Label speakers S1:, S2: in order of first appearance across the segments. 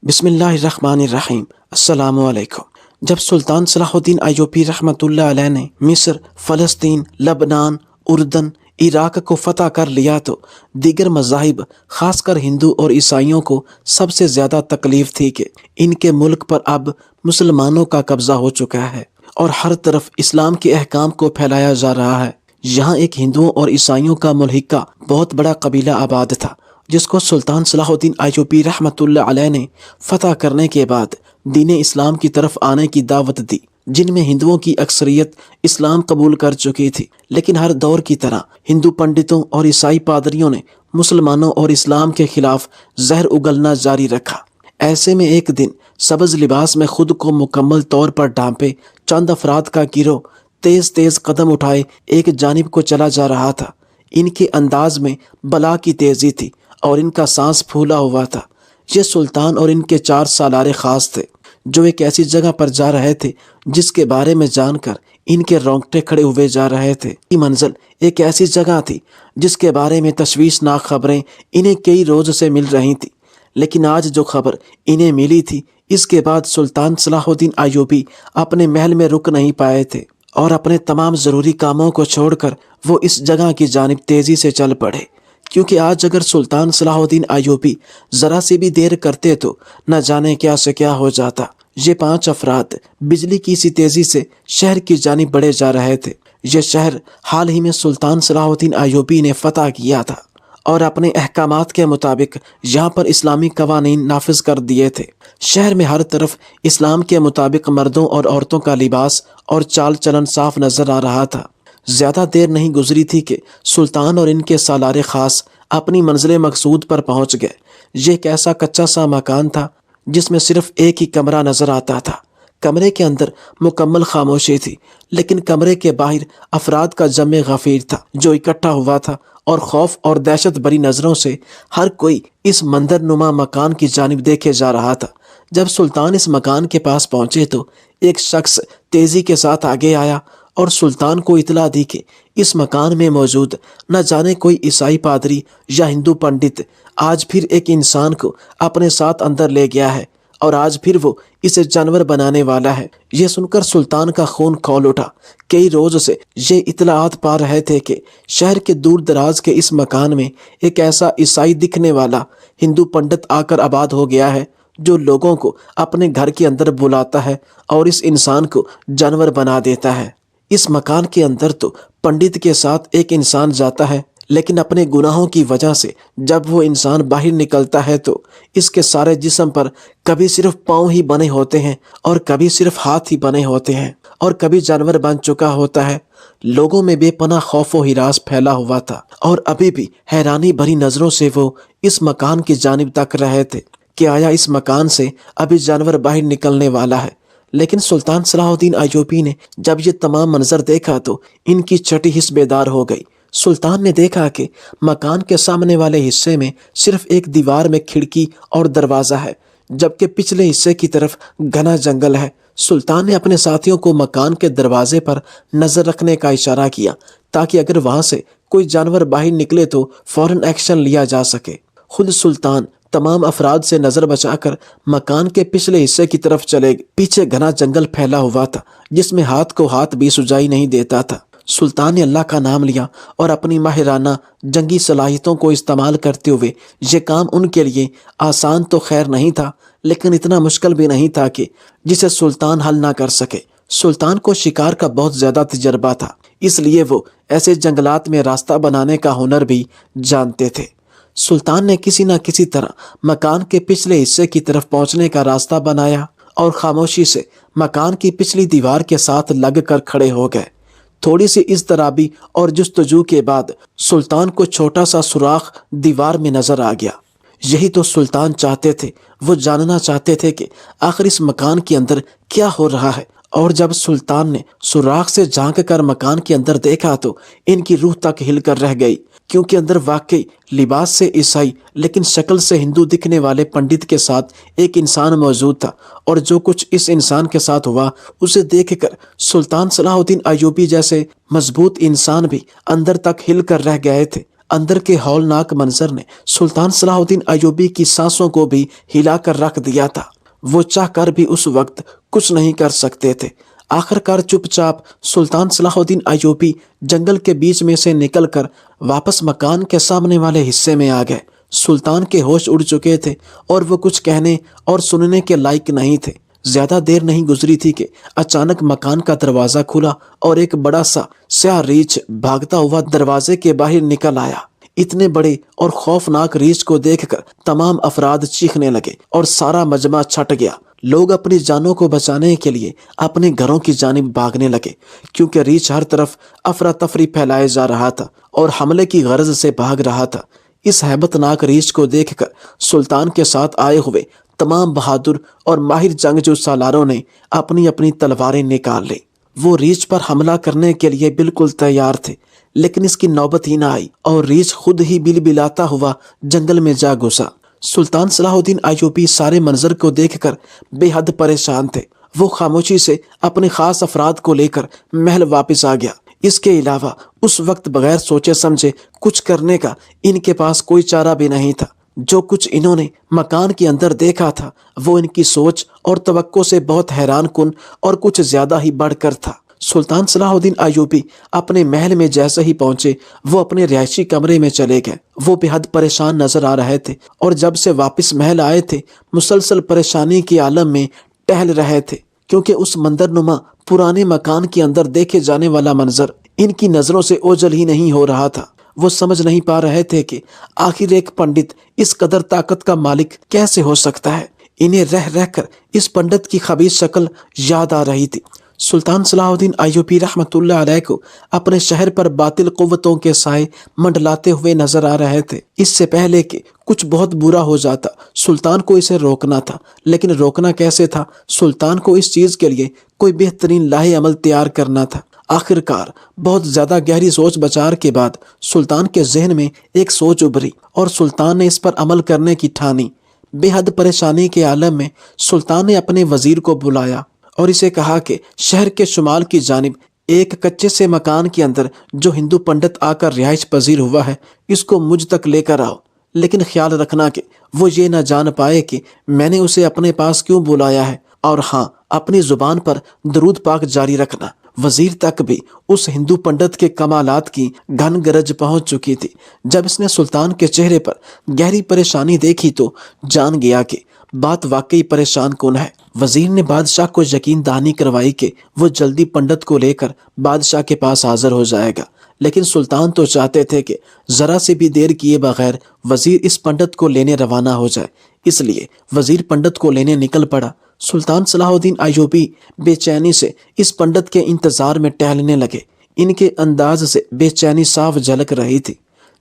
S1: بسم اللہ الرحمن الرحیم۔ السلام علیکم۔ جب سلطان صلاح الدین ایوبی رحمۃ اللہ علیہ نے مصر، فلسطین، لبنان، اردن، عراق کو فتح کر لیا تو دیگر مذاہب خاص کر ہندو اور عیسائیوں کو سب سے زیادہ تکلیف تھی کہ ان کے ملک پر اب مسلمانوں کا قبضہ ہو چکا ہے اور ہر طرف اسلام کے احکام کو پھیلایا جا رہا ہے۔ یہاں ایک ہندوؤں اور عیسائیوں کا ملحقہ بہت بڑا قبیلہ آباد تھا، جس کو سلطان صلاح الدین ایوبی رحمۃ اللہ علیہ نے فتح کرنے کے بعد دین اسلام کی طرف آنے کی دعوت دی، جن میں ہندوؤں کی اکثریت اسلام قبول کر چکی تھی، لیکن ہر دور کی طرح ہندو پنڈتوں اور عیسائی پادریوں نے مسلمانوں اور اسلام کے خلاف زہر اگلنا جاری رکھا۔ ایسے میں ایک دن سبز لباس میں خود کو مکمل طور پر ڈھانپے چند افراد کا گروہ تیز تیز قدم اٹھائے ایک جانب کو چلا جا رہا تھا۔ ان کے انداز میں بلا کی تیزی تھی اور ان کا سانس پھولا ہوا تھا۔ یہ سلطان اور ان کے 4 سالار خاص تھے، جو ایک ایسی جگہ پر جا رہے تھے جس کے بارے میں جان کر ان کے رونگٹے کھڑے ہوئے جا رہے تھے۔ یہ منزل ایک ایسی جگہ تھی جس کے بارے میں تشویشناک خبریں انہیں کئی روز سے مل رہی تھی، لیکن آج جو خبر انہیں ملی تھی، اس کے بعد سلطان صلاح الدین ایوبی اپنے محل میں رک نہیں پائے تھے اور اپنے تمام ضروری کاموں کو چھوڑ کر وہ اس جگہ کی جانب تیزی سے چل پڑے، کیونکہ آج اگر سلطان صلاح الدین ایوبی ذرا سی بھی دیر کرتے تو نہ جانے کیا سے کیا ہو جاتا۔ یہ 5 افراد بجلی کی سی تیزی سے شہر کی جانب بڑھے جا رہے تھے۔ یہ شہر حال ہی میں سلطان صلاح الدین ایوبی نے فتح کیا تھا اور اپنے احکامات کے مطابق یہاں پر اسلامی قوانین نافذ کر دیے تھے۔ شہر میں ہر طرف اسلام کے مطابق مردوں اور عورتوں کا لباس اور چال چلن صاف نظر آ رہا تھا۔ زیادہ دیر نہیں گزری تھی کہ سلطان اور ان کے سالار خاص اپنی منزل مقصود پر پہنچ گئے۔ یہ ایک ایسا کچا سا مکان تھا جس میں صرف ایک ہی کمرہ نظر آتا تھا۔ کمرے کے اندر مکمل خاموشی تھی، لیکن کمرے کے باہر افراد کا جمع غفیر تھا جو اکٹھا ہوا تھا اور خوف اور دہشت بھری نظروں سے ہر کوئی اس منظر نما مکان کی جانب دیکھے جا رہا تھا۔ جب سلطان اس مکان کے پاس پہنچے تو ایک شخص تیزی کے ساتھ آگے آیا اور سلطان کو اطلاع دی کہ اس مکان میں موجود نہ جانے کوئی عیسائی پادری یا ہندو پنڈت آج پھر ایک انسان کو اپنے ساتھ اندر لے گیا ہے اور آج پھر وہ اسے جانور بنانے والا ہے۔ یہ سن کر سلطان کا خون کھول اٹھا۔ کئی روز سے یہ اطلاعات پا رہے تھے کہ شہر کے دور دراز کے اس مکان میں ایک ایسا عیسائی دکھنے والا ہندو پنڈت آ کر آباد ہو گیا ہے جو لوگوں کو اپنے گھر کے اندر بلاتا ہے اور اس انسان کو جانور بنا دیتا ہے۔ اس مکان کے اندر تو پنڈت کے ساتھ ایک انسان جاتا ہے، لیکن اپنے گناہوں کی وجہ سے جب وہ انسان باہر نکلتا ہے تو اس کے سارے جسم پر کبھی صرف پاؤں ہی بنے ہوتے ہیں اور کبھی صرف ہاتھ ہی بنے ہوتے ہیں اور کبھی جانور بن چکا ہوتا ہے۔ لوگوں میں بے پناہ خوف و ہراس پھیلا ہوا تھا اور ابھی بھی حیرانی بھری نظروں سے وہ اس مکان کی جانب تک رہے تھے کہ آیا اس مکان سے ابھی جانور باہر نکلنے والا ہے۔ لیکن سلطان صلاح الدین ایوبی نے جب یہ تمام منظر دیکھا تو ان کی چھٹی حس بیدار ہو گئی۔ سلطان نے دیکھا کہ مکان کے سامنے والے حصے میں صرف ایک دیوار میں کھڑکی اور دروازہ ہے، جبکہ پچھلے حصے کی طرف گھنا جنگل ہے۔ سلطان نے اپنے ساتھیوں کو مکان کے دروازے پر نظر رکھنے کا اشارہ کیا تاکہ اگر وہاں سے کوئی جانور باہر نکلے تو فوراً ایکشن لیا جا سکے۔ خود سلطان تمام افراد سے نظر بچا کر مکان کے پچھلے حصے کی طرف چلے گئے۔ پیچھے گھنا جنگل پھیلا ہوا تھا جس میں ہاتھ کو ہاتھ بھی سجائی نہیں دیتا تھا۔ سلطان نے اللہ کا نام لیا اور اپنی ماہرانہ جنگی صلاحیتوں کو استعمال کرتے ہوئے یہ کام ان کے لیے آسان تو خیر نہیں تھا، لیکن اتنا مشکل بھی نہیں تھا کہ جسے سلطان حل نہ کر سکے۔ سلطان کو شکار کا بہت زیادہ تجربہ تھا، اس لیے وہ ایسے جنگلات میں راستہ بنانے کا ہنر بھی جانتے تھے۔ سلطان نے کسی نہ کسی طرح مکان کے پچھلے حصے کی طرف پہنچنے کا راستہ بنایا اور خاموشی سے مکان کی پچھلی دیوار کے ساتھ لگ کر کھڑے ہو گئے۔ تھوڑی سی اضطرابی اور جستجو کے بعد سلطان کو چھوٹا سا سوراخ دیوار میں نظر آ گیا۔ یہی تو سلطان چاہتے تھے، وہ جاننا چاہتے تھے کہ آخر اس مکان کے اندر کیا ہو رہا ہے، اور جب سلطان نے سوراخ سے جھانک کر مکان کے اندر دیکھا تو ان کی روح تک ہل کر رہ گئی، کیونکہ اندر واقعی لباس سے عیسائی لیکن شکل سے ہندو دکھنے والے پنڈت کے ساتھ ایک انسان موجود تھا، اور جو کچھ اس انسان کے ساتھ ہوا اسے دیکھ کر سلطان صلاح الدین ایوبی جیسے مضبوط انسان بھی اندر تک ہل کر رہ گئے تھے۔ اندر کے ہولناک منظر نے سلطان صلاح الدین ایوبی کی سانسوں کو بھی ہلا کر رکھ دیا تھا۔ وہ چاہ کر بھی اس وقت کچھ نہیں کر سکتے تھے۔ آخر کار چپ چاپ سلطان صلاح الدین ایوبی جنگل کے بیچ میں سے نکل کر واپس مکان کے سامنے والے حصے میں آ گئے۔ سلطان کے ہوش اڑ چکے تھے اور وہ کچھ کہنے اور سننے کے لائق نہیں تھے۔ زیادہ دیر نہیں گزری تھی کہ اچانک مکان کا دروازہ کھلا اور ایک بڑا سا سیاہ ریچھ بھاگتا ہوا دروازے کے باہر نکل آیا۔ اتنے بڑے اور خوفناک ریچھ کو دیکھ کر تمام افراد چیخنے لگے اور سارا مجمع چھٹ گیا۔ لوگ اپنی جانوں کو بچانے کے لیے اپنے گھروں کی جانب بھاگنے لگے، کیونکہ ریچھ ہر طرف افراتفری پھیلائے جا رہا تھا اور حملے کی غرض سے بھاگ رہا تھا۔ اس ہیبت ناک ریچھ کو دیکھ کر سلطان کے ساتھ آئے ہوئے تمام بہادر اور ماہر جنگجو سالاروں نے اپنی اپنی تلواریں نکال لی۔ وہ ریچھ پر حملہ کرنے کے لیے بالکل تیار تھے، لیکن اس کی نوبت ہی نہ آئی اور ریچھ خود ہی بل بلاتا ہوا جنگل میں جا گھسا۔ سلطان صلاح الدین ایوبی سارے منظر کو دیکھ کر بے حد پریشان تھے۔ وہ خاموشی سے اپنے خاص افراد کو لے کر محل واپس آ گیا۔ اس کے علاوہ اس وقت بغیر سوچے سمجھے کچھ کرنے کا ان کے پاس کوئی چارہ بھی نہیں تھا۔ جو کچھ انہوں نے مکان کے اندر دیکھا تھا وہ ان کی سوچ اور توقع سے بہت حیران کن اور کچھ زیادہ ہی بڑھ کر تھا۔ سلطان صلاح الدین ایوبی اپنے محل میں جیسے ہی پہنچے وہ اپنے رہائشی کمرے میں چلے گئے۔ وہ بے حد پریشان نظر آ رہے تھے اور جب سے واپس محل آئے تھے مسلسل پریشانی کے عالم میں ٹہل رہے تھے، کیونکہ اس منظر نما پرانے مکان کے اندر دیکھے جانے والا منظر ان کی نظروں سے اوجھل ہی نہیں ہو رہا تھا۔ وہ سمجھ نہیں پا رہے تھے کہ آخر ایک پنڈت اس قدر طاقت کا مالک کیسے ہو سکتا ہے۔ انہیں رہ رہ کر اس پنڈت کی خبیث شکل یاد آ رہی تھی۔ سلطان صلاح الدین ایوبی رحمۃ اللہ علیہ کو اپنے شہر پر باطل قوتوں کے سائے منڈلاتے ہوئے نظر آ رہے تھے۔ اس سے پہلے کہ کچھ بہت برا ہو جاتا سلطان کو اسے روکنا تھا، لیکن روکنا کیسے تھا؟ سلطان کو اس چیز کے لیے کوئی بہترین لاہ عمل تیار کرنا تھا۔ آخر کار بہت زیادہ گہری سوچ بچار کے بعد سلطان کے ذہن میں ایک سوچ ابھری اور سلطان نے اس پر عمل کرنے کی ٹھانی۔ بے حد پریشانی کے عالم میں سلطان نے اپنے وزیر کو بلایا اور اسے کہا کہ شہر کے شمال کی جانب ایک کچے سے مکان کے اندر جو ہندو پنڈت آ کر رہائش پذیر ہوا ہے اس کو مجھ تک لے کر آؤ، لیکن خیال رکھنا کہ وہ یہ نہ جان پائے کہ میں نے اسے اپنے پاس کیوں بلایا ہے، اور ہاں اپنی زبان پر درود پاک جاری رکھنا۔ وزیر تک بھی اس ہندو پنڈت کے کمالات کی گھن گرج پہنچ چکی تھی۔ جب اس نے سلطان کے چہرے پر گہری پریشانی دیکھی تو جان گیا کہ بات واقعی پریشان کن ہے۔ وزیر نے بادشاہ کو یقین دہانی کروائی کہ وہ جلدی پنڈت کو لے کر بادشاہ کے پاس حاضر ہو جائے گا، لیکن سلطان تو چاہتے تھے کہ ذرا سے بھی دیر کیے بغیر وزیر اس پنڈت کو لینے روانہ ہو جائے، اس لیے وزیر پنڈت کو لینے نکل پڑا۔ سلطان صلاح الدین ایوبی بے چینی سے اس پنڈت کے انتظار میں ٹہلنے لگے۔ ان کے انداز سے بے چینی صاف جھلک رہی تھی۔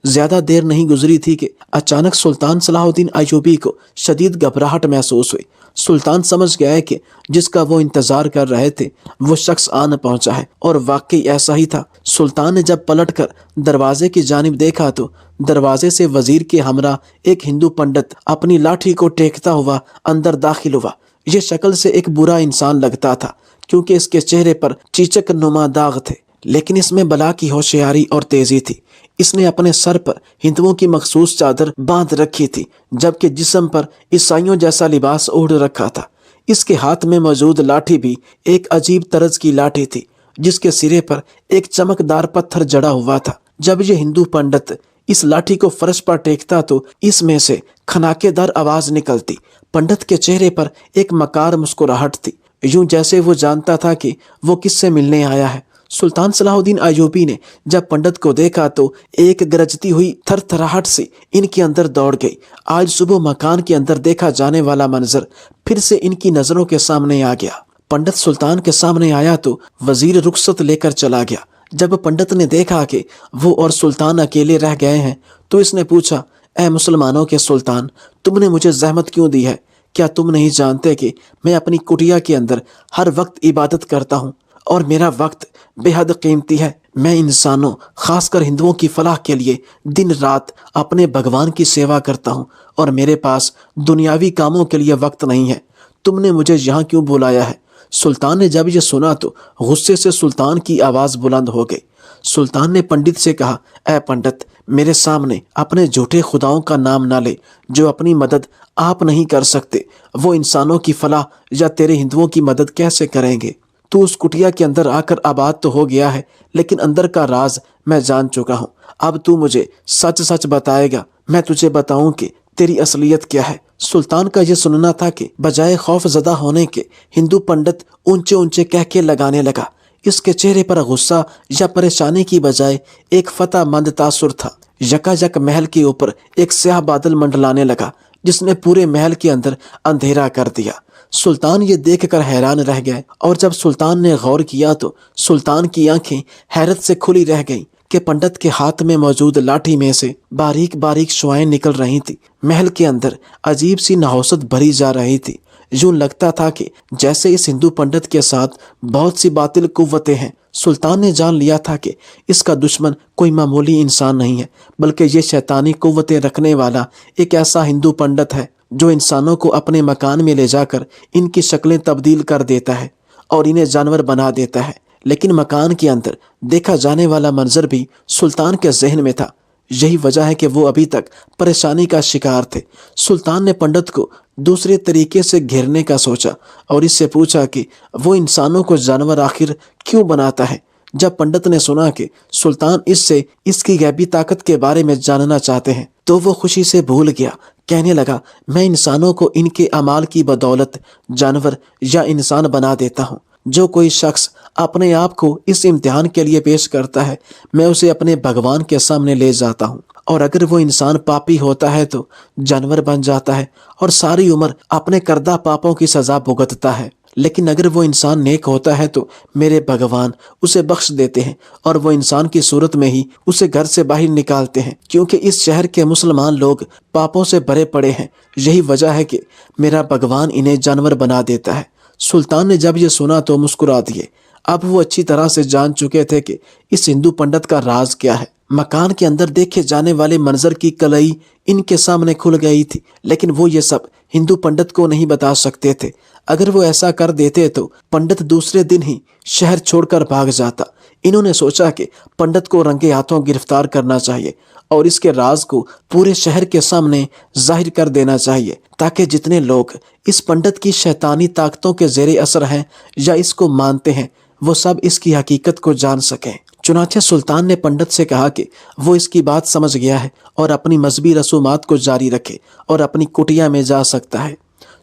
S1: زیادہ دیر نہیں گزری تھی کہ اچانک سلطان صلاح الدین ایوبی کو شدید گھبراہٹ محسوس ہوئی۔ سلطان سمجھ گئے کہ جس کا وہ انتظار کر رہے تھے وہ شخص آن پہنچا ہے، اور واقعی ایسا ہی تھا۔ سلطان نے جب پلٹ کر دروازے کی جانب دیکھا تو دروازے سے وزیر کے ہمراہ ایک ہندو پنڈت اپنی لاٹھی کو ٹیکتا ہوا اندر داخل ہوا۔ یہ شکل سے ایک برا انسان لگتا تھا، کیونکہ اس کے چہرے پر چیچک نما داغ تھے، لیکن اس میں بلا کی ہوشیاری اور تیزی تھی۔ اس نے اپنے سر پر ہندوؤں کی مخصوص چادر باندھ رکھی تھی، جبکہ جسم پر عیسائیوں جیسا لباس اوڑھ رکھا تھا۔ اس کے ہاتھ میں موجود لاٹھی بھی ایک عجیب طرز کی لاٹھی تھی، جس کے سرے پر ایک چمکدار پتھر جڑا ہوا تھا۔ جب یہ ہندو پنڈت اس لاٹھی کو فرش پر ٹیکتا تو اس میں سے کھناکے دار آواز نکلتی۔ پنڈت کے چہرے پر ایک مکار مسکراہٹ تھی، یوں جیسے وہ جانتا تھا کہ وہ کس سے ملنے آیا ہے۔ سلطان صلاح الدین ایوبی نے جب پنڈت کو دیکھا تو ایک گرجتی ہوئی تھر تھراہٹ سے ان کے اندر دوڑ گئی۔ آج صبح مکان کے اندر دیکھا جانے والا منظر پھر سے ان کی نظروں کے سامنے آ گیا۔ پنڈت سلطان کے سامنے آیا تو وزیر رخصت لے کر چلا گیا۔ جب پنڈت نے دیکھا کہ وہ اور سلطان اکیلے رہ گئے ہیں تو اس نے پوچھا، اے مسلمانوں کے سلطان، تم نے مجھے زحمت کیوں دی ہے؟ کیا تم نہیں جانتے کہ میں اپنی کٹیا کے اندر ہر وقت عبادت کرتا ہوں اور میرا وقت بے حد قیمتی ہے؟ میں انسانوں، خاص کر ہندوؤں کی فلاح کے لیے دن رات اپنے بھگوان کی سیوا کرتا ہوں، اور میرے پاس دنیاوی کاموں کے لیے وقت نہیں ہے۔ تم نے مجھے یہاں کیوں بلایا ہے؟ سلطان نے جب یہ سنا تو غصے سے سلطان کی آواز بلند ہو گئی۔ سلطان نے پنڈت سے کہا، اے پنڈت، میرے سامنے اپنے جھوٹے خداؤں کا نام نہ لے جو اپنی مدد آپ نہیں کر سکتے۔ وہ انسانوں کی فلاح یا تیرے ہندوؤں کی مدد کیسے کریں گے؟ تو اس کٹیا کے اندر آ کر آباد تو ہو گیا ہے، لیکن اندر کا راز میں جان چکا ہوں۔ اب تو مجھے سچ سچ بتائے گا، میں تجھے بتاؤں کہ تیری اصلیت کیا ہے۔ سلطان کا یہ سننا تھا کہ بجائے خوف زدہ ہونے کے ہندو پنڈت اونچے اونچے کہکے لگانے لگا۔ اس کے چہرے پر غصہ یا پریشانی کی بجائے ایک فتح مند تاثر تھا۔ یکا یک محل کے اوپر ایک سیاہ بادل منڈلانے لگا جس نے پورے محل کے اندر اندھیرا کر دیا۔ سلطان یہ دیکھ کر حیران رہ گئے، اور جب سلطان نے غور کیا تو سلطان کی آنکھیں حیرت سے کھلی رہ گئیں کہ پنڈت کے ہاتھ میں موجود لاٹھی میں سے باریک باریک شعائیں نکل رہی تھی۔ محل کے اندر عجیب سی نحوست بھری جا رہی تھی۔ یوں لگتا تھا کہ جیسے اس ہندو پنڈت کے ساتھ بہت سی باطل قوتیں ہیں۔ سلطان نے جان لیا تھا کہ اس کا دشمن کوئی معمولی انسان نہیں ہے، بلکہ یہ شیطانی قوتیں رکھنے والا ایک ایسا ہندو پنڈت ہے جو انسانوں کو اپنے مکان میں لے جا کر ان کی شکلیں تبدیل کر دیتا ہے اور انہیں جانور بنا دیتا ہے۔ لیکن مکان کے اندر دیکھا جانے والا منظر بھی سلطان کے ذہن میں تھا۔ یہی وجہ ہے کہ وہ ابھی تک پریشانی کا شکار تھے۔ سلطان نے پنڈت کو دوسرے طریقے سے گھیرنے کا سوچا اور اس سے پوچھا کہ وہ انسانوں کو جانور آخر کیوں بناتا ہے۔ جب پنڈت نے سنا کہ سلطان اس سے اس کی غیبی طاقت کے بارے میں جاننا چاہتے ہیں تو وہ خوشی سے بھول گیا۔ کہنے لگا، میں انسانوں کو ان کے اعمال کی بدولت جانور یا انسان بنا دیتا ہوں۔ جو کوئی شخص اپنے آپ کو اس امتحان کے لیے پیش کرتا ہے، میں اسے اپنے بھگوان کے سامنے لے جاتا ہوں، اور اگر وہ انسان پاپی ہوتا ہے تو جانور بن جاتا ہے اور ساری عمر اپنے کردہ پاپوں کی سزا بھگتتا ہے۔ لیکن اگر وہ انسان نیک ہوتا ہے تو میرے بھگوان اسے بخش دیتے ہیں اور وہ انسان کی صورت میں ہی اسے گھر سے باہر نکالتے ہیں، کیونکہ اس شہر کے مسلمان لوگ پاپوں سے بھرے پڑے ہیں۔ یہی وجہ ہے کہ میرا بھگوان انہیں جانور بنا دیتا ہے۔ سلطان نے جب یہ سنا تو مسکرا دیے۔ اب وہ اچھی طرح سے جان چکے تھے کہ اس ہندو پنڈت کا راز کیا ہے۔ مکان کے اندر دیکھے جانے والے منظر کی کلئی ان کے سامنے کھل گئی تھی، لیکن وہ یہ سب ہندو پنڈت کو نہیں بتا سکتے تھے۔ اگر وہ ایسا کر دیتے تو پنڈت دوسرے دن ہی شہر چھوڑ کر بھاگ جاتا۔ انہوں نے سوچا کہ پنڈت کو رنگے ہاتھوں گرفتار کرنا چاہیے اور اس کے راز کو پورے شہر کے سامنے ظاہر کر دینا چاہیے، تاکہ جتنے لوگ اس پنڈت کی شیطانی طاقتوں کے زیر اثر ہیں یا اس کو مانتے ہیں وہ سب اس کی حقیقت کو جان سکیں۔ چنانچہ سلطان نے پنڈت سے کہا کہ وہ اس کی بات سمجھ گیا ہے اور اپنی مذہبی رسومات کو جاری رکھے اور اپنی کٹیا میں جا سکتا ہے۔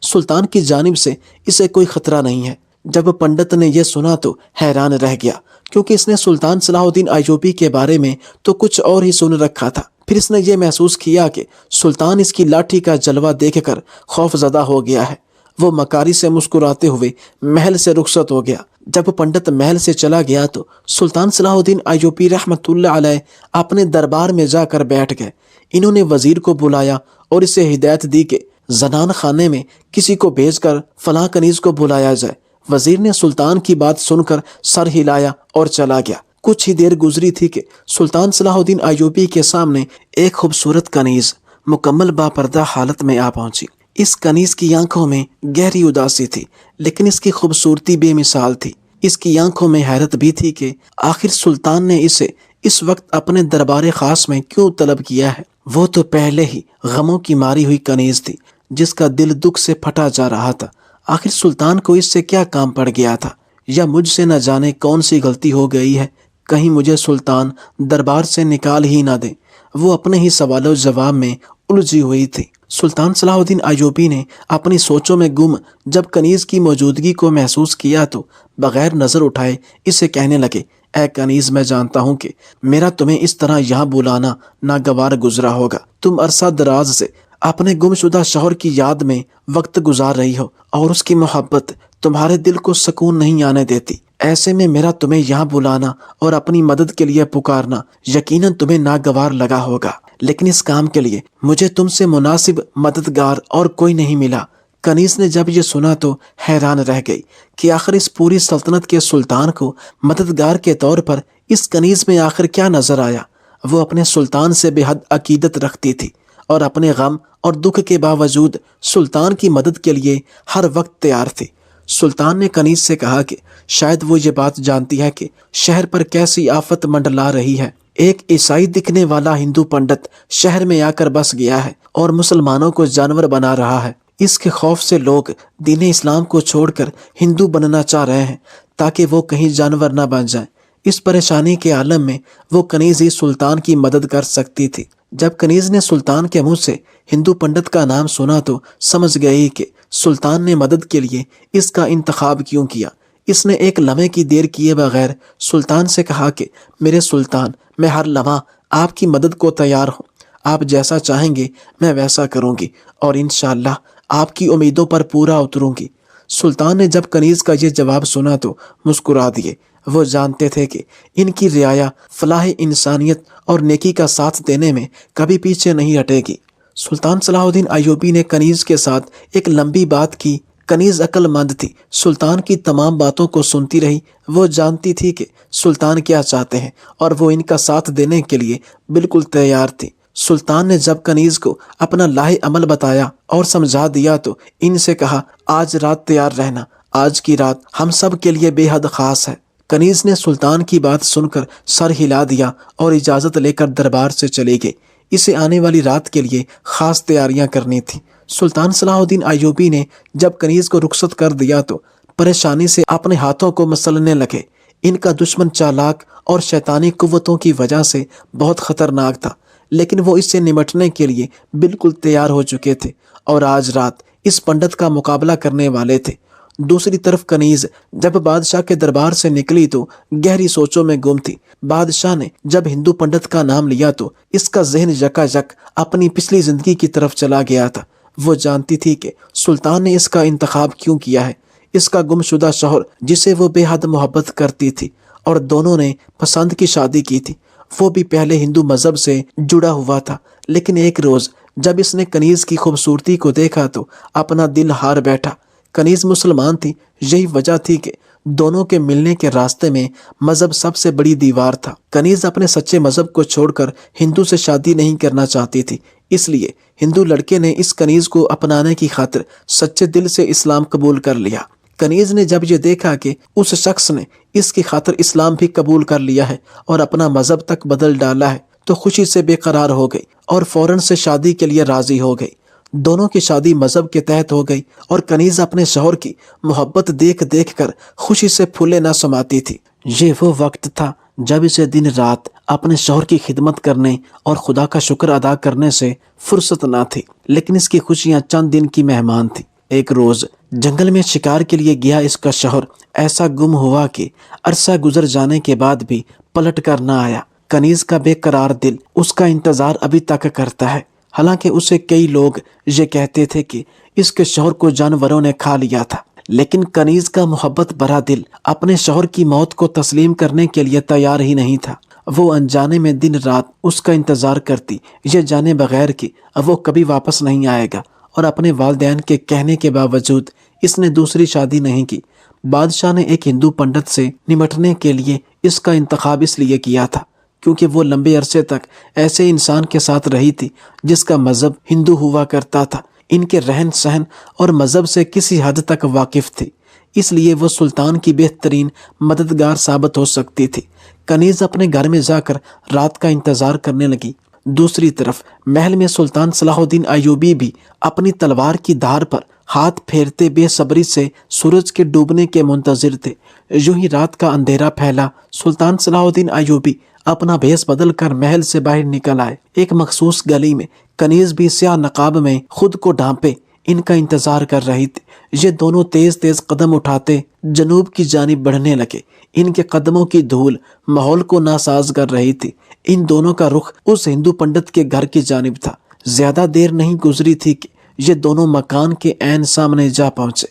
S1: سلطان کی جانب سے اسے کوئی خطرہ نہیں ہے۔ جب پنڈت نے یہ سنا تو حیران رہ گیا، کیونکہ اس نے سلطان صلاح الدین ایوبی کے بارے میں تو کچھ اور ہی سن رکھا تھا۔ پھر اس نے یہ محسوس کیا کہ سلطان اس کی لاٹھی کا جلوہ دیکھ کر خوف زدہ ہو گیا ہے۔ وہ مکاری سے مسکراتے ہوئے محل سے رخصت ہو گیا۔ جب پنڈت محل سے چلا گیا تو سلطان صلاح الدین ایوبی رحمۃ اللہ علیہ اپنے دربار میں جا کر بیٹھ گئے۔ انہوں نے وزیر کو بلایا اور اسے ہدایت دی کہ زنان خانے میں کسی کو بھیج کر فلاں کنیز کو بلایا جائے۔ وزیر نے سلطان کی بات سن کر سر ہلایا اور چلا گیا۔ کچھ ہی دیر گزری تھی کہ سلطان صلاح الدین ایوبی کے سامنے ایک خوبصورت کنیز مکمل باپردہ حالت میں آ پہنچی۔ اس کنیز کی آنکھوں میں گہری اداسی تھی، لیکن اس کی خوبصورتی بے مثال تھی۔ اس کی آنکھوں میں حیرت بھی تھی کہ آخر سلطان نے اسے اس وقت اپنے دربار خاص میں کیوں طلب کیا ہے۔ وہ تو پہلے ہی غموں کی ماری ہوئی کنیز تھی جس کا دل دکھ سے پھٹا جا رہا تھا۔ آخر سلطان کو اس سے کیا کام پڑ گیا تھا، یا مجھ سے نہ جانے کون سی غلطی ہو گئی ہے، کہیں مجھے سلطان دربار سے نکال ہی نہ دے۔ وہ اپنے ہی سوال و جواب میں الجھی ہوئی تھی۔ سلطان صلاح الدین ایوبی نے اپنی سوچوں میں گم جب کنیز کی موجودگی کو محسوس کیا تو بغیر نظر اٹھائے اسے کہنے لگے، اے کنیز، میں جانتا ہوں کہ میرا تمہیں اس طرح یہاں بلانا ناگوار گزرا ہوگا۔ تم عرصہ دراز سے اپنے گم شدہ شوہر کی یاد میں وقت گزار رہی ہو اور اس کی محبت تمہارے دل کو سکون نہیں آنے دیتی۔ ایسے میں میرا تمہیں یہاں بلانا اور اپنی مدد کے لیے پکارنا یقیناً تمہیں ناگوار لگا ہوگا، لیکن اس کام کے لیے مجھے تم سے مناسب مددگار اور کوئی نہیں ملا۔ کنیز نے جب یہ سنا تو حیران رہ گئی کہ آخر اس پوری سلطنت کے سلطان کو مددگار کے طور پر اس کنیز میں آخر کیا نظر آیا۔ وہ اپنے سلطان سے بے حد عقیدت رکھتی تھی اور اپنے غم اور دکھ کے باوجود سلطان کی مدد کے لیے ہر وقت تیار تھی۔ سلطان نے کنیز سے کہا کہ شاید وہ یہ بات جانتی ہے کہ شہر پر کیسی آفت منڈلا رہی ہے۔ ایک عیسائی دکھنے والا ہندو پنڈت شہر میں آ کر بس گیا ہے اور مسلمانوں کو جانور بنا رہا ہے۔ اس کے خوف سے لوگ دین اسلام کو چھوڑ کر ہندو بننا چاہ رہے ہیں تاکہ وہ کہیں جانور نہ بن جائیں۔ اس پریشانی کے عالم میں وہ کنیز ہی سلطان کی مدد کر سکتی تھی۔ جب کنیز نے سلطان کے منہ سے ہندو پنڈت کا نام سنا تو سمجھ گئی کہ سلطان نے مدد کے لیے اس کا انتخاب کیوں کیا۔ اس نے ایک لمحے کی دیر کیے بغیر سلطان سے کہا کہ میرے سلطان، میں ہر لمحہ آپ کی مدد کو تیار ہوں۔ آپ جیسا چاہیں گے میں ویسا کروں گی اور انشاءاللہ آپ کی امیدوں پر پورا اتروں گی۔ سلطان نے جب کنیز کا یہ جواب سنا تو مسکرا دیے۔ وہ جانتے تھے کہ ان کی رعایا فلاح انسانیت اور نیکی کا ساتھ دینے میں کبھی پیچھے نہیں ہٹے گی۔ سلطان صلاح الدین ایوبی نے کنیز کے ساتھ ایک لمبی بات کی۔ کنیز عقل مند تھی، سلطان کی تمام باتوں کو سنتی رہی۔ وہ جانتی تھی کہ سلطان کیا چاہتے ہیں اور وہ ان کا ساتھ دینے کے لیے بالکل تیار تھی۔ سلطان نے جب کنیز کو اپنا لاہ عمل بتایا اور سمجھا دیا تو ان سے کہا، آج رات تیار رہنا، آج کی رات ہم سب کے لیے بے حد خاص ہے۔ کنیز نے سلطان کی بات سن کر سر ہلا دیا اور اجازت لے کر دربار سے چلی گئی۔ اسے آنے والی رات کے لیے خاص تیاریاں کرنی تھی۔ سلطان صلاح الدین ایوبی نے جب کنیز کو رخصت کر دیا تو پریشانی سے اپنے ہاتھوں کو مسلنے لگے۔ ان کا دشمن چالاک اور شیطانی قوتوں کی وجہ سے بہت خطرناک تھا، لیکن وہ اس سے نمٹنے کے لیے بالکل تیار ہو چکے تھے اور آج رات اس پنڈت کا مقابلہ کرنے والے تھے۔ دوسری طرف کنیز جب بادشاہ کے دربار سے نکلی تو گہری سوچوں میں گم تھی۔ بادشاہ نے جب ہندو پنڈت کا نام لیا تو اس کا ذہن یکا یک اپنی پچھلی زندگی کی طرف چلا گیا تھا۔ وہ جانتی تھی کہ سلطان نے اس کا انتخاب کیوں کیا ہے۔ اس کا گمشدہ شوہر جسے وہ بے حد محبت کرتی تھی اور دونوں نے پسند کی شادی کی تھی، وہ بھی پہلے ہندو مذہب سے جڑا ہوا تھا، لیکن ایک روز جب اس نے کنیز کی خوبصورتی کو دیکھا تو اپنا دل ہار بیٹھا۔ کنیز مسلمان تھی، یہی وجہ تھی کہ دونوں کے ملنے کے راستے میں مذہب سب سے بڑی دیوار تھا۔ کنیز اپنے سچے مذہب کو چھوڑ کر ہندو سے شادی نہیں کرنا چاہتی تھی، اس لیے ہندو لڑکے نے اس کنیز کو اپنانے کی خاطر سچے دل سے اسلام قبول کر لیا۔ کنیز نے جب یہ دیکھا کہ اس شخص نے اس کی خاطر اسلام بھی قبول کر لیا ہے اور اپنا مذہب تک بدل ڈالا ہے تو خوشی سے بے قرار ہو گئی اور فوراً سے شادی کے لیے راضی ہو گئی۔ دونوں کی شادی مذہب کے تحت ہو گئی اور کنیز اپنے شوہر کی محبت دیکھ دیکھ کر خوشی سے پھولے نہ سماتی تھی۔ یہ وہ وقت تھا جب اسے دن رات اپنے شوہر کی خدمت کرنے اور خدا کا شکر ادا کرنے سے فرصت نہ تھی، لیکن اس کی خوشیاں چند دن کی مہمان تھی۔ ایک روز جنگل میں شکار کے لیے گیا اس کا شوہر ایسا گم ہوا کہ عرصہ گزر جانے کے بعد بھی پلٹ کر نہ آیا۔ کنیز کا بے قرار دل اس کا انتظار ابھی تک کرتا ہے، حالانکہ اسے کئی لوگ یہ کہتے تھے کہ اس کے شوہر کو جانوروں نے کھا لیا تھا، لیکن کنیز کا محبت بھرا دل اپنے شوہر کی موت کو تسلیم کرنے کے لیے تیار ہی نہیں تھا۔ وہ انجانے میں دن رات اس کا انتظار کرتی، یہ جانے بغیر کہ وہ کبھی واپس نہیں آئے گا، اور اپنے والدین کے کہنے کے باوجود اس نے دوسری شادی نہیں کی۔ بادشاہ نے ایک ہندو پنڈت سے نمٹنے کے لیے اس کا انتخاب اس لیے کیا تھا کیونکہ وہ لمبے عرصے تک ایسے انسان کے ساتھ رہی تھی جس کا مذہب ہندو ہوا کرتا تھا، ان کے رہن سہن اور مذہب سے کسی حد تک واقف تھی، اس لیے وہ سلطان کی بہترین مددگار ثابت ہو سکتی تھی۔ کنیز اپنے گھر میں جا کر رات کا انتظار کرنے لگی۔ دوسری طرف محل میں سلطان صلاح الدین ایوبی بھی اپنی تلوار کی دھار پر ہاتھ پھیرتے بے صبری سے سورج کے ڈوبنے کے منتظر تھے۔ یوں ہی رات کا اندھیرا پھیلا۔ سلطان صلاح الدین ایوبی اپنا بھیس بدل کر محل سے باہر نکل آئے۔ ایک مخصوص گلی میں کنیز بھی سیاہ نقاب میں خود کو ڈھانپے ان کا انتظار کر رہی تھی۔ یہ دونوں تیز تیز قدم اٹھاتے جنوب کی جانب بڑھنے لگے۔ ان کے قدموں کی دھول ماحول کو ناساز کر رہی تھی۔ ان دونوں کا رخ اس ہندو پنڈت کے گھر کی جانب تھا۔ زیادہ دیر نہیں گزری تھی کہ یہ دونوں مکان کے عین سامنے جا پہنچے۔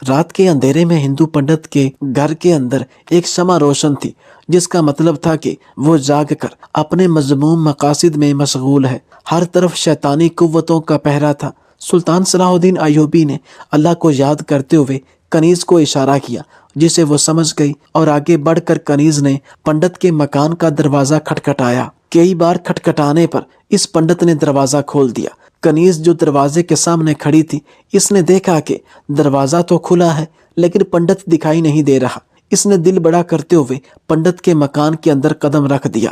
S1: رات کے اندھیرے میں ہندو پنڈت کے گھر کے اندر ایک شمع روشن تھی، جس کا مطلب تھا کہ وہ جاگ کر اپنے مذموم مقاصد میں مشغول ہے۔ ہر طرف شیطانی قوتوں کا پہرا تھا۔ سلطان صلاح الدین ایوبی نے اللہ کو یاد کرتے ہوئے کنیز کو اشارہ کیا، جسے وہ سمجھ گئی، اور آگے بڑھ کر کنیز نے پنڈت کے مکان کا دروازہ کھٹکھٹایا۔ کئی بار کھٹکھٹانے پر اس پنڈت نے دروازہ کھول دیا۔ کنیز جو دروازے کے سامنے کھڑی تھی، اس نے دیکھا کہ دروازہ تو کھلا ہے لیکن پنڈت دکھائی نہیں دے رہا۔ اس نے دل بڑا کرتے ہوئے پنڈت کے مکان کے اندر قدم رکھ دیا۔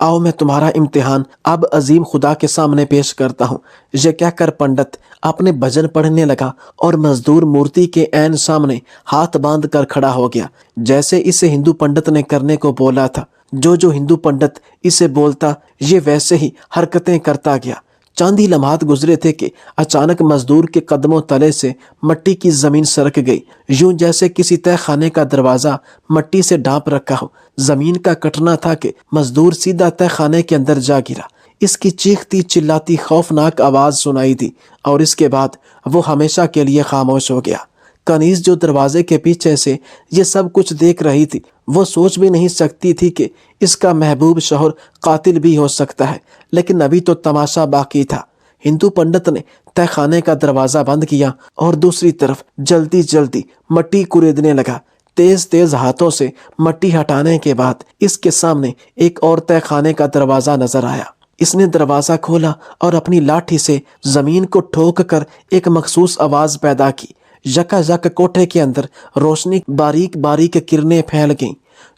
S1: آؤ میں تمہارا امتحان اب عظیم خدا کے سامنے پیش کرتا ہوں۔ یہ کہہ کر پنڈت اپنے بھجن پڑھنے لگا اور مزدور مورتی کے عین سامنے ہاتھ باندھ کر کھڑا ہو گیا، جیسے اسے ہندو پنڈت نے کرنے کو بولا تھا۔ جو ہندو پنڈت اسے بولتا، یہ ویسے ہی حرکتیں کرتا گیا۔ چند ہی لمحات گزرے تھے کہ اچانک مزدور کے قدموں تلے سے مٹی کی زمین سرک گئی، یوں جیسے کسی تہہ خانے کا دروازہ مٹی سے ڈھانپ رکھا ہو۔ زمین کا کٹنا تھا کہ مزدور سیدھا تہہ خانے کے اندر جا گرا۔ اس کی چیختی چلاتی خوفناک آواز سنائی دی اور اس کے بعد وہ ہمیشہ کے لیے خاموش ہو گیا۔ کنیز جو دروازے کے پیچھے سے یہ سب کچھ دیکھ رہی تھی، وہ سوچ بھی نہیں سکتی تھی کہ اس کا محبوب شوہر قاتل بھی ہو سکتا ہے، لیکن ابھی تو تماشا باقی تھا۔ ہندو پنڈت نے تہہ خانے کا دروازہ بند کیا اور دوسری طرف جلدی جلدی مٹی کوریدنے لگا۔ تیز تیز ہاتھوں سے مٹی ہٹانے کے بعد اس کے سامنے ایک اور تہہ خانے کا دروازہ نظر آیا۔ اس نے دروازہ کھولا اور اپنی لاٹھی سے زمین کو ٹھوک کر ایک مخصوص آواز پیدا کی۔ یکا یک کوٹھے کے اندر روشنی باریک باریک کرنیں پھیل گئیں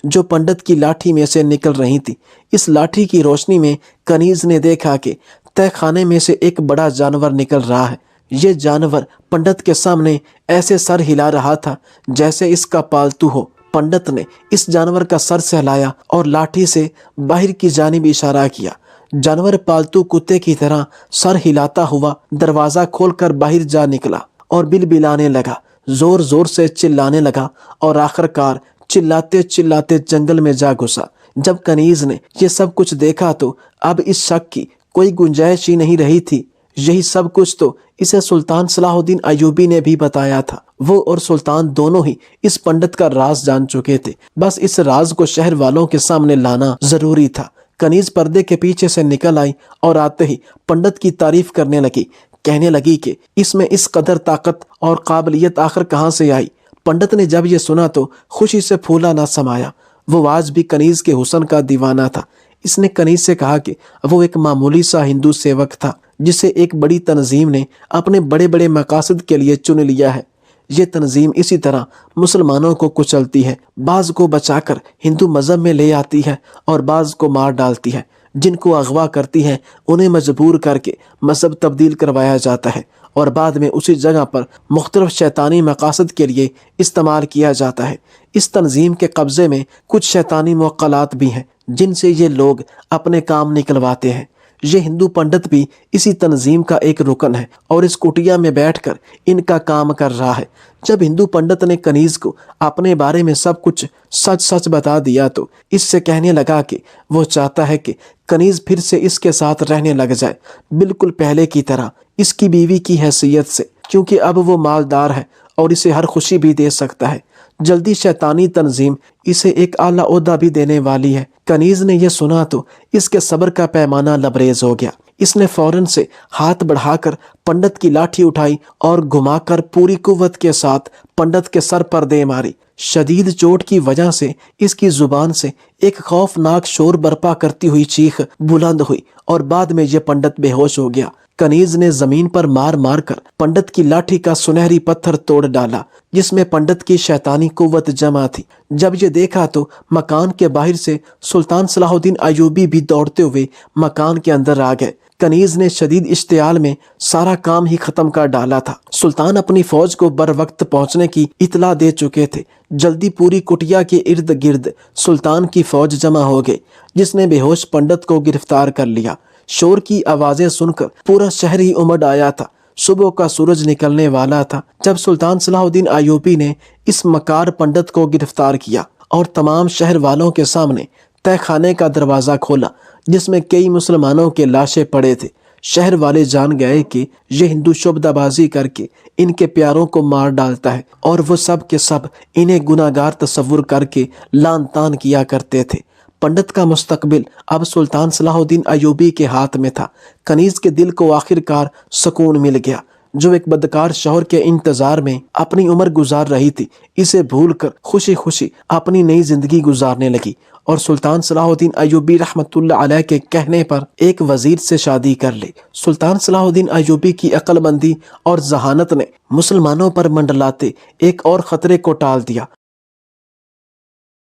S1: جو پنڈت کی لاٹھی میں سے نکل رہی تھی۔ اس لاٹھی کی روشنی میں کنیز نے دیکھا کہ تہہ خانے میں سے ایک بڑا جانور نکل رہا ہے۔ یہ جانور پنڈت کے سامنے ایسے سر ہلا رہا تھا جیسے اس کا پالتو ہو۔ پنڈت نے اس جانور کا سر سہلایا اور لاٹھی سے باہر کی جانب اشارہ کیا۔ جانور پالتو کتے کی طرح سر ہلاتا ہوا دروازہ کھول کر باہر جا نکلا اور بلبلانے لگا، زور زور سے چلانے لگا اور آخرکار چلاتے چلاتے جنگل میں جا گھسا۔ جب کنیز نے یہ سب کچھ دیکھا تو اب اس شک کی کوئی گنجائش ہی نہیں رہی تھی۔ یہی سب کچھ تو اسے سلطان صلاح الدین ایوبی نے بھی بتایا تھا۔ وہ اور سلطان دونوں ہی اس پنڈت کا راز جان چکے تھے، بس اس راز کو شہر والوں کے سامنے لانا ضروری تھا۔ کنیز پردے کے پیچھے سے نکل آئی اور آتے ہی پنڈت کی تعریف کرنے لگی، کہنے لگی کہ اس میں اس قدر طاقت اور قابلیت آخر کہاں سے آئی۔ پنڈت نے جب یہ سنا تو خوشی سے پھولا نہ سمایا۔ وہ آج بھی کنیز کے حسن کا دیوانہ تھا۔ اس نے کنیز سے کہا کہ وہ ایک معمولی سا ہندو سیوک تھا جسے ایک بڑی تنظیم نے اپنے بڑے بڑے مقاصد کے لیے چن لیا ہے۔ یہ تنظیم اسی طرح مسلمانوں کو کچلتی ہے، بعض کو بچا کر ہندو مذہب میں لے آتی ہے اور بعض کو مار ڈالتی ہے۔ جن کو اغوا کرتی ہے انہیں مجبور کر کے مذہب تبدیل کروایا جاتا ہے اور بعد میں اسی جگہ پر مختلف شیطانی مقاصد کے لیے استعمال کیا جاتا ہے۔ اس تنظیم کے قبضے میں کچھ شیطانی موکلات بھی ہیں جن سے یہ لوگ اپنے کام نکلواتے ہیں۔ یہ ہندو پنڈت بھی اسی تنظیم کا ایک رکن ہے اور اس کٹیا میں بیٹھ کر ان کا کام کر رہا ہے۔ جب ہندو پنڈت نے کنیز کو اپنے بارے میں سب کچھ سچ سچ بتا دیا تو اس سے کہنے لگا کہ وہ چاہتا ہے کہ کنیز پھر سے اس کے ساتھ رہنے لگ جائے، بالکل پہلے کی طرح، اس کی بیوی کی حیثیت سے، کیونکہ اب وہ مالدار ہے اور اسے ہر خوشی بھی دے سکتا ہے۔ جلدی شیطانی تنظیم اسے ایک اعلیٰ عہدہ بھی دینے والی ہے۔ کنیز نے یہ سنا تو اس کے صبر کا پیمانہ لبریز ہو گیا۔ اس نے فوراً سے ہاتھ بڑھا کر پنڈت کی لاٹھی اٹھائی اور گھما کر پوری قوت کے ساتھ پنڈت کے سر پر دے ماری۔ شدید چوٹ کی وجہ سے اس کی زبان سے ایک خوفناک شور برپا کرتی ہوئی چیخ بلند ہوئی اور بعد میں یہ پنڈت بے ہوش ہو گیا۔ کنیز نے زمین پر مار مار کر پنڈت کی لاٹھی کا سنہری پتھر توڑ ڈالا جس میں پنڈت کی شیطانی قوت جمع تھی۔ جب یہ دیکھا تو مکان کے باہر سے سلطان صلاح الدین ایوبی بھی دوڑتے ہوئے مکان کے اندر آ گئے۔ کنیز نے شدید اشتعال میں سارا کام ہی ختم کر ڈالا تھا۔ سلطان اپنی فوج کو بر وقت پہنچنے کی اطلاع دے چکے تھے۔ جلدی پوری کٹیا کے ارد گرد سلطان کی فوج جمع ہو گئی جس نے بے ہوش پنڈت کو گرفتار کر لیا۔ شور کی آوازیں سن کر پورا شہر ہی امڑ آیا تھا۔ صبح کا سورج نکلنے والا تھا جب سلطان صلاح الدین ایوبی نے اس مکار پنڈت کو گرفتار کیا اور تمام شہر والوں کے سامنے تہہ خانے کا دروازہ کھولا جس میں کئی مسلمانوں کے لاشیں پڑے تھے۔ شہر والے جان گئے کہ یہ ہندو شعبدہ بازی کر کے ان کے پیاروں کو مار ڈالتا ہے اور وہ سب کے سب انہیں گناہ گار تصور کر کے لعن طعن کیا کرتے تھے۔ پنڈت کا مستقبل اب سلطان صلاح الدین ایوبی کے ہاتھ میں تھا۔ کنیز کے دل کو آخرکار سکون مل گیا جو ایک بدکار شوہر کے انتظار میں اپنی عمر گزار رہی تھی، اسے بھول کر خوشی خوشی اپنی نئی زندگی گزارنے لگی اور سلطان صلاح الدین ایوبی رحمۃ اللہ علیہ کے کہنے پر ایک وزیر سے شادی کر لی۔ سلطان صلاح الدین ایوبی کی عقل مندی اور ذہانت نے مسلمانوں پر منڈلاتے ایک اور خطرے کو ٹال دیا۔